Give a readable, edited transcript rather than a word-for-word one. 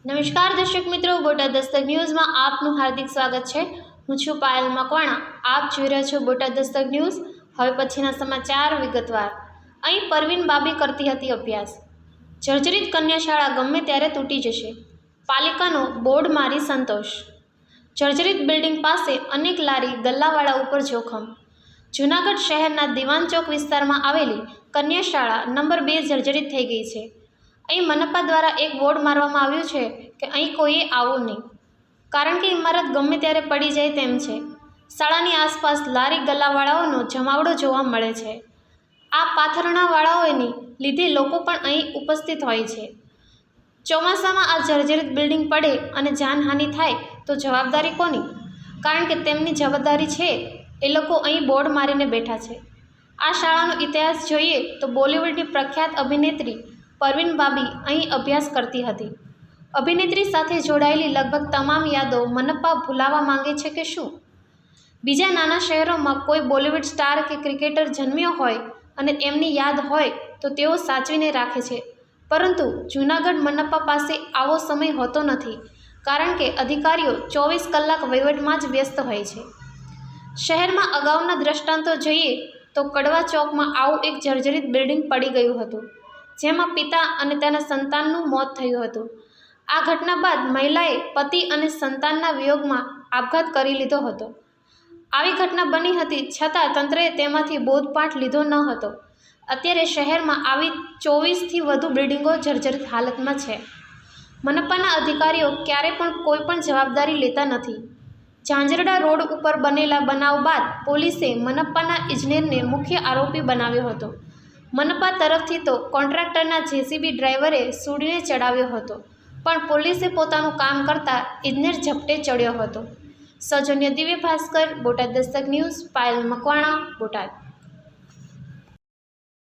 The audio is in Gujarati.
નમસ્કાર દર્શક મિત્રો, બોટાદ દસ્તક ન્યૂઝમાં આપનું હાર્દિક સ્વાગત છે। હું છું પાયલ મકવાણા। આપ જોઈ રહ્યા છો બોટાદ દસ્તક ન્યૂઝ। હવે પછીના સમાચાર વિગતવાર। અહીં પરવીન બાબી કરતી હતી અભ્યાસ। જર્જરિત કન્યા શાળા ગમે ત્યારે તૂટી જશે, પાલિકાનો બોર્ડ મારી સંતોષ। જર્જરિત બિલ્ડિંગ પાસે અનેક લારી ગલ્લાવાળા ઉપર જોખમ। જૂનાગઢ શહેરના દિવાન ચોક વિસ્તારમાં આવેલી કન્યા શાળા નંબર 2 જર્જરિત થઈ ગઈ છે। અહીં મનપા દ્વારા એક બોર્ડ મારવામાં આવ્યું છે કે અહીં કોઈએ આવવું નહીં, કારણ કે ઇમારત ગમે ત્યારે પડી જાય તેમ છે। શાળાની આસપાસ લારી ગલ્લાવાળાઓનો જમાવડો જોવા મળે છે। આ પાથરણાવાળાઓને લીધે લોકો પણ અહીં ઉપસ્થિત હોય છે। ચોમાસામાં આ જર્જરિત બિલ્ડિંગ પડે અને જાનહાનિ થાય તો જવાબદારી કોની? કારણ કે તેમની જવાબદારી છે એ લોકો અહીં બોર્ડ મારીને બેઠા છે। આ શાળાનો ઇતિહાસ જોઈએ તો બોલિવૂડની પ્રખ્યાત અભિનેત્રી પરવીન બાબી અહીં અભ્યાસ કરતી હતી। અભિનેત્રી સાથે જોડાયેલી લગભગ તમામ યાદો મનપા ભૂલાવા માંગે છે કે શું? બીજા નાના શહેરોમાં કોઈ બોલિવૂડ સ્ટાર કે ક્રિકેટર જન્મ્યો હોય અને એમની યાદ હોય તો તેઓ સાચવીને રાખે છે, પરંતુ જૂનાગઢ મનપા પાસે આવો સમય હોતો નથી, કારણ કે અધિકારીઓ 24 કલાક વહીવટમાં જ વ્યસ્ત હોય છે। શહેરમાં અગાઉના દ્રષ્ટાંતો જોઈએ તો કડવા ચોકમાં આવું એક જર્જરિત બિલ્ડિંગ પડી ગયું હતું, જેમાં પિતા અને તેના સંતાનનું મોત થયું હતું। આ ઘટના બાદ મહિલાએ પતિ અને સંતાનના વિયોગમાં આપઘાત કરી લીધો હતો। આવી ઘટના બની હતી છતાં તંત્રએ તેમાંથી બોધપાઠ લીધો ન હતો। અત્યારે શહેરમાં આવી 24થી વધુ બિલ્ડિંગો જર્જરિત હાલતમાં છે। મનપાના અધિકારીઓ ક્યારે પણ કોઈ પણ જવાબદારી લેતા નથી। ઝાંઝરડા રોડ ઉપર બનેલા બનાવ બાદ પોલીસે મનપાના ઇજનેરને મુખ્ય આરોપી બનાવ્યો હતો। મનપા તરફથી તો કોન્ટ્રાક્ટરના જેસીબી ડ્રાઈવરે સૂડીને ચડાવ્યો હતો, પણ પોલીસે પોતાનું કામ કરતા ઇજનેર ઝપટે ચડ્યો હતો। સૌજન્ય દિવ્ય ભાસ્કર, બોટાદ દસ્તક ન્યૂઝ, પાયલ મકવાણા, બોટાદ।